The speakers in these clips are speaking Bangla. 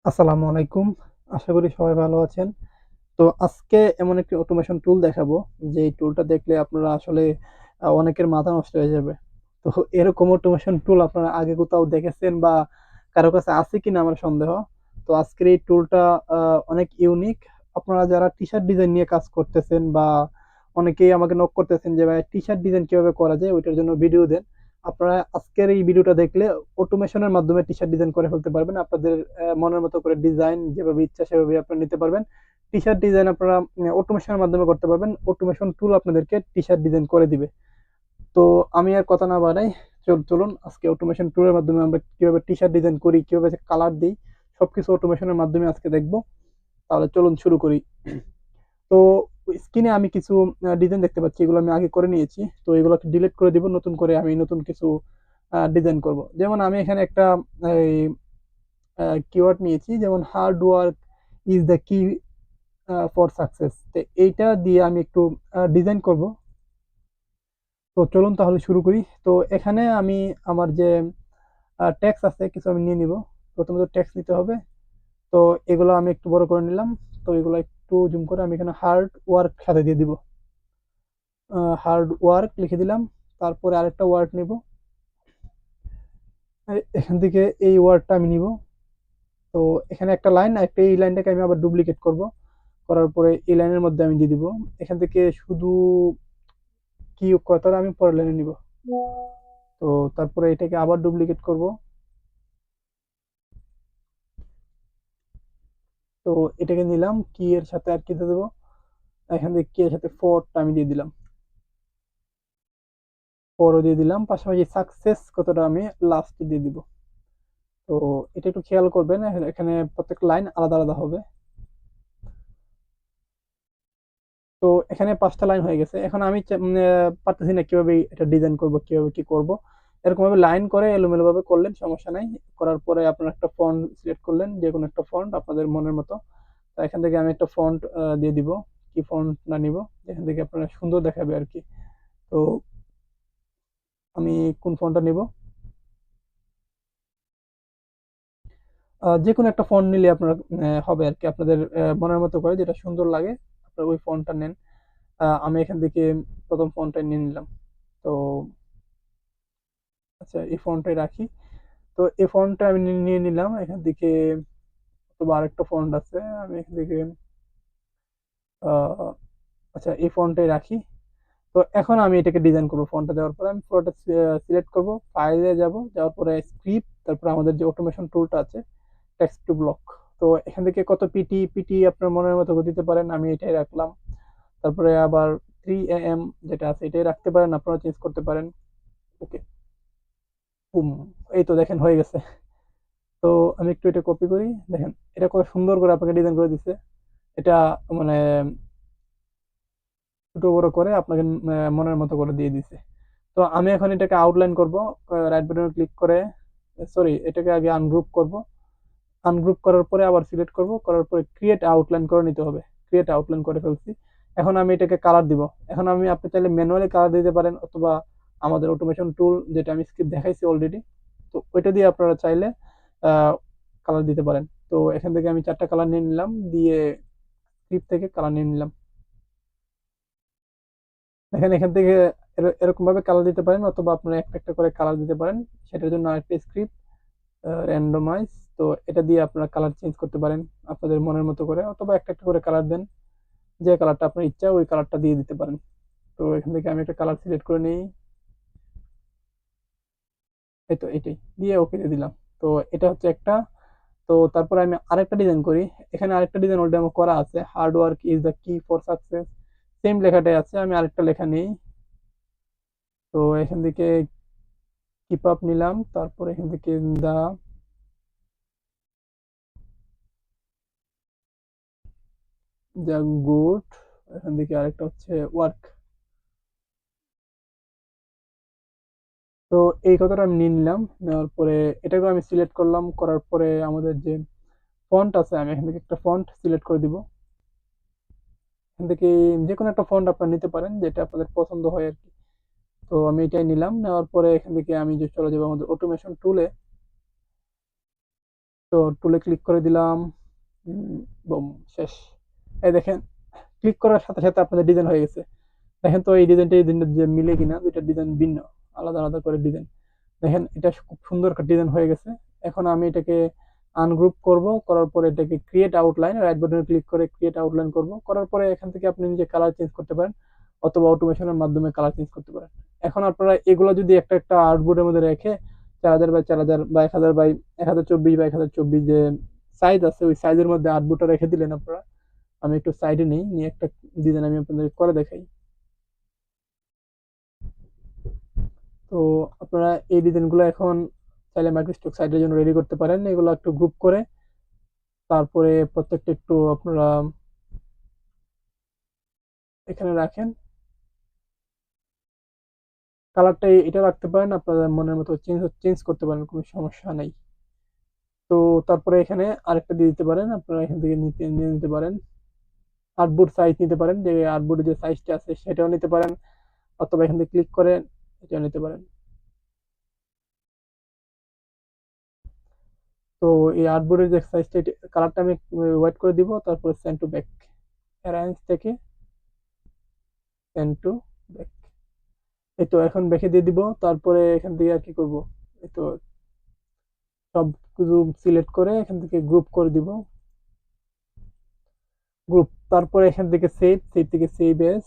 আসসালামু আলাইকুম। আশা করি সবাই ভালো আছেন। তো আজকে এমন একটি অটোমেশন টুল দেখাবো, যে এই টুলটা দেখলে আপনারা আসলে অনেকের মাথা নষ্ট হয়ে যাবে। তো এরকম অটোমেশন টুল আপনারা আগে কোথাও দেখেছেন বা কারো কাছে আছে কিনা আমার সন্দেহ। তো আজকের এই টুলটা আ অনেক ইউনিক। আপনারা যারা টি-শার্ট ডিজাইন নিয়ে কাজ করতেছেন বা অনেকেই আমাকে নক করতেছেন যে ভাই টি-শার্ট ডিজাইন কিভাবে করা যায় ওইটার জন্য ভিডিও দেন। আপনারা আজকের এই ভিডিওটা দেখলে অটোমেশনের মাধ্যমে টি-শার্ট ডিজাইন করে ফেলতে পারবেন। আপনাদের মনের মতো করে ডিজাইন যেভাবে ইচ্ছা সেভাবে আপনারা নিতে পারবেন। টি-শার্ট ডিজাইন আপনারা অটোমেশনের মাধ্যমে করতে পারবেন। অটোমেশন টুল আপনাদেরকে টি-শার্ট ডিজাইন করে দিবে। তো আমি আর কথা না বাড়াই, চলুন আজকে অটোমেশন টুলের মাধ্যমে আমরা কিভাবে টি-শার্ট ডিজাইন করি, কিভাবে কালার দেই, সবকিছু অটোমেশনের মাধ্যমে আজকে দেখব। তাহলে চলুন শুরু করি। তো স্ক্রিনে আমি কিছু ডিজাইন দেখতে পাচ্ছি, এগুলো আমি আগে করে নিয়েছি। তো এগুলোকে ডিলিট করে দিব, নতুন করে আমি নতুন কিছু ডিজাইন করব। যেমন আমি এখানে একটা এই কিওয়ার্ড নিয়েছি, যেমন হার্ড ওয়ার্ক ইজ দ্য কি ফর সাকসেস। তো এইটা দিয়ে আমি একটু ডিজাইন করব। তো চলুন তাহলে শুরু করি। তো এখানে আমি আমার যে টেক্সট আছে কিছু আমি নিয়ে নিব। প্রথমত টেক্সট নিতে হবে। তো এগুলো আমি একটু বড় করে নিলাম। তো এগুলো একটু জুম করে আমি এখানে হার্ড ওয়ার্ক সাথে দিয়ে দিব। হার্ড ওয়ার্ক লিখে দিলাম। তারপরে আরেকটা ওয়ার্ড নিব। এখান থেকে এই ওয়ার্ডটা আমি নিব। তো এখানে একটা লাইন, একটা এই লাইনটাকে আমি আবার ডুপ্লিকেট করব। করার পরে এই লাইনের মধ্যে আমি দিয়ে দিব। এখান থেকে শুধু কি কথাটা আমি পরের লাইনে নিব। তো তারপরে এটাকে আবার ডুপ্লিকেট করব। তো এটাকে নিলাম, কি এর সাথে আর কি দিয়ে দেবো, এখান থেকে কি এর সাথে ফরটা আমি দিয়ে দিলাম। ফরও দিয়ে দিলাম, পাশাপাশি সাকসেস কতটা আমি লাস্টে দিয়ে দিব। তো এটা একটু খেয়াল করবেন, এখানে প্রত্যেক লাইন আলাদা আলাদা হবে। তো এখানে ৫টা লাইন হয়ে গেছে। এখন আমি পারতেছি না কিভাবে এটা ডিজাইন করব, কিভাবে কি করব। এরকম ভাবে লাইন করে এলোমেলো ভাবে করলেন, সমস্যা নাই। করার পরে আপনার একটা ফন্ট সিলেক্ট করলেন, যে কোনো একটা ফন্ট আপনাদের মনের মতো। তো এখান থেকে আমি একটা ফন্ট দিয়ে দিব। কি ফন্ট না নিব, এখান থেকে আপনারা সুন্দর দেখাবে আর কি। তো আমি কোন ফন্টটা নিব, যে কোনো একটা ফন্ট নিলে আপনার হবে আর কি। আপনাদের মনের মতো করে যেটা সুন্দর লাগে আপনারা ওই ফন্টটা নেন। আমি এখান থেকে প্রথম ফন্টটা নিয়ে নিলাম। তো আচ্ছা, এই ফন্টটাই রাখি। তো এই ফন্টটা আমি নিয়ে নিলাম এখান থেকে। অথবা আরেকটা ফন্ট আছে, আমি এখান থেকে আহ, আচ্ছা এই ফন্টটাই রাখি। তো এখন আমি এটাকে ডিজাইন করবো। ফন্টটা দেওয়ার পরে আমি পুরোটা সিলেক্ট করব, ফাইলে যাব, যাওয়ার পরে স্ক্রিপ্ট, তারপরে আমাদের যে অটোমেশন টুলটা আছে টেক্সট টু ব্লক। তো এখান থেকে কত পিটি পিটি আপনার মনের মতো করে দিতে পারেন, আমি এটাই রাখলাম। তারপরে আবার 3 am যেটা আছে এটাই রাখতে পারেন, আপনারা চেঞ্জ করতে পারেন। ওকে, বুম, এই তো দেখেন হয়ে গেছে। তো আমি একটু এটা কপি করি, দেখেন এটা কত সুন্দর করে আপনাকে ডিজাইন করে দিচ্ছে। এটা মানে ছোট বড় করে আপনাকে মনের মতো করে দিয়ে দিছে। তো আমি এখন এটাকে আউটলাইন করব। রাইট বাটনে ক্লিক করে, সরি, এটাকে আগে আনগ্রুপ করব। আনগ্রুপ করার পরে আবার সিলেক্ট করব, করার পরে ক্রিয়েট আউটলাইন করে নিতে হবে। ক্রিয়েট আউটলাইন করে ফেলছি। এখন আমি এটাকে কালার দিব। এখন আমি, আপনি চাইলে ম্যানুয়ালি কালার দিতে পারেন, অথবা আমাদের অটোমেশন টুল যেটা আমি স্ক্রিপ্ট দেখাইছি অলরেডি, তো ওইটা দিয়ে আপনারা চাইলে কালার দিতে পারেন। তো এখান থেকে আমি 4টা কালার নিয়ে নিলাম, দিয়ে স্ক্রিপ্ট থেকে কালার নিয়ে নিলাম। দেখেন এখান থেকে এরকম ভাবে কালার দিতে পারেন, অথবা আপনারা একটা একটা করে কালার দিতে পারেন। সেটার জন্য আরেকটা স্ক্রিপ্ট, র্যান্ডমাইজ। তো এটা দিয়ে আপনারা কালার চেঞ্জ করতে পারেন আপনাদের মনের মতো করে, অথবা একটা একটা করে কালার দেন। যে কালারটা আপনার ইচ্ছা ওই কালারটা দিয়ে দিতে পারেন। তো এখান থেকে আমি একটা কালার সিলেক্ট করে নিই। এই তো এটাই দিয়ে ওকে দিয়ে দিলাম। তো এটা হচ্ছে একটা। তো তারপরে আমি আরেকটা ডিজাইন করি। এখানে আরেকটা ডিজাইন অলরেডি আমার করা আছে, হার্ড ওয়ার্ক ইজ দ্য কি ফর সাকসেস। সেম লেখাটাই আছে, আমি আরেকটা লেখা নেই। তো এখান থেকে কিপ আপ নিলাম, তারপর এখান থেকে দা যা গুড, এখান থেকে আরেকটা হচ্ছে ওয়ার্ক। তো এই কথাটা আমি নিয়ে নিলাম। নেওয়ার পরে এটাকে আমি সিলেক্ট করলাম, করার পরে আমাদের যে ফন্ট আছে আমি এখান থেকে একটা ফন্ট সিলেক্ট করে দিব। এখান থেকে যে কোনো একটা ফন্ট আপনারা নিতে পারেন, যেটা আপনাদের পছন্দ হয় আর কি। তো আমি এটাই নিলাম। নেওয়ার পরে এখান থেকে আমি যে চলে যাবো আমাদের অটোমেশন টুলে। তো টুলে ক্লিক করে দিলাম, বুম, শেষ। এই দেখেন, ক্লিক করার সাথে সাথে আপনাদের ডিজাইন হয়ে গেছে। দেখেন তো এই ডিজাইনটা এই ডিজাইনটা যে মিলে কিনা, দুইটা ডিজাইন ভিন্ন, আলাদা আলাদা করে ডিজাইন। দেখেন এটা খুব সুন্দর একটা ডিজাইন হয়ে গেছে। এখন আমি এটাকে আনগ্রুপ করব, করার পরে এটাকে ক্রিয়েট আউটলাইন, রাইট বাটনে ক্লিক করে ক্রিয়েট আউটলাইন করব, করার পরে এখান থেকে আপনি নিজে কালার চেঞ্জ করতে পারেন অথবা অটোমেশনের মাধ্যমে কালার চেঞ্জ করতে পারেন। এখন আপনারা এগুলো যদি একটা একটা আর্টবোর্ডের মধ্যে রেখে 4000 বাই 4000 বা 1000 বাই 1024 বা 1024 যে সাইজ আছে ওই সাইজের মধ্যে আর্টবোর্ডটা রেখে দিলেন আপনারা। আমি একটু সাইডে নেই, নিয়ে একটা ডিজাইন আমি আপনাদের করে দেখাই। তো আপনারা এই ডিজাইনগুলো এখন চাইলে মাইক্রোস্টক সাইটের জন্য রেডি করতে পারেন। এগুলো একটু গ্রুপ করে তারপরে প্রত্যেকটা একটু আপনারা এখানে রাখেন। কালারটা এটা রাখতে পারেন, আপনাদের মনের মতো চেঞ্জ চেঞ্জ করতে পারেন, কোনো সমস্যা নেই। তো তারপরে এখানে আরেকটা দিয়ে দিতে পারেন, আপনারা এখান থেকে নিয়ে নিতে পারেন। আর্টবোর্ড সাইজ নিতে পারেন, যে আর্টবোর্ডের যে সাইজটা আছে সেটাও নিতে পারেন, অথবা এখান থেকে ক্লিক করে এটাও নিতে পারেন। তো এই আর্টবোর্ডের যে সাইজটা কালারটা আমি হোয়াইট করে দিব, তারপরে সেন্ড টু ব্যাক, অ্যারেঞ্জ থেকে সেন্ড টু ব্যাক। এই তো এখন ব্যাকে দিয়ে দিব, তারপরে এখান থেকে আর কি করব, এই তো সব কিছু সিলেক্ট করে এখান থেকে গ্রুপ করে দিব, গ্রুপ। তারপরে এখান থেকে সেভ, সেভ থেকে সেভ এস,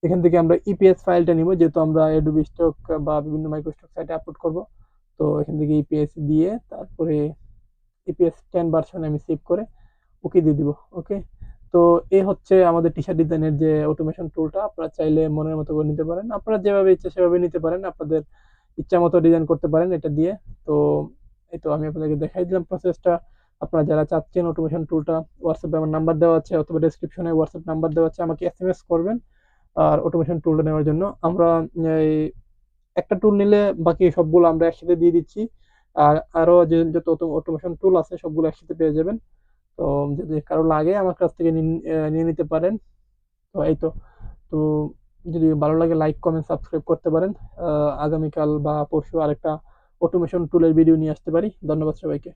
এখান থেকে আমরা ইপিএস ফাইলটা নিব, যেহেতু আমরা অ্যাডোবি স্টক বা বিভিন্ন মাইক্রোস্টক সাইটে আপলোড করব। তো এখান থেকে ইপিএস দিয়ে তারপরে ইপিএস 10 ভার্সনে আমি সেভ করে ওকে দিয়ে দিব। ওকে। তো এই হচ্ছে আমাদের টি শার্ট ডিজাইনের যে অটোমেশন টুলটা, আপনারা চাইলে মনের মতো করে নিতে পারেন, আপনারা যেভাবে ইচ্ছা সেভাবে নিতে পারেন, আপনাদের ইচ্ছা মতো ডিজাইন করতে পারেন এটা দিয়ে। তো এই তো আমি আপনাদেরকে দেখাই দিলাম প্রসেসটা। আপনারা যারা চাচ্ছেন অটোমেশন টুলটা, হোয়াটসঅ্যাপে আমার নাম্বার দেওয়া আছে অথবা ডেসক্রিপশনে হোয়াটসঅ্যাপ নাম্বার দেওয়া আছে, আমাকে এসএমএস করবেন। আর অটোমেশন টুলটা নেওয়ার জন্য আমরা এই একটা টুল নিলে বাকি সবগুলো আমরা একসাথে দিয়ে দিচ্ছি। আর আরো যে যত অটোমেশন টুল আছে সবগুলো একসাথে পেয়ে যাবেন। তো যদি কারো লাগে আমার কাছ থেকে নিয়ে নিতে পারেন। তো এই তো। তো যদি ভালো লাগে লাইক কমেন্ট সাবস্ক্রাইব করতে পারেন। আগামীকাল বা পরশু আরেকটা অটোমেশন টুলের ভিডিও নিয়ে আসতে পারি। ধন্যবাদ সবাইকে।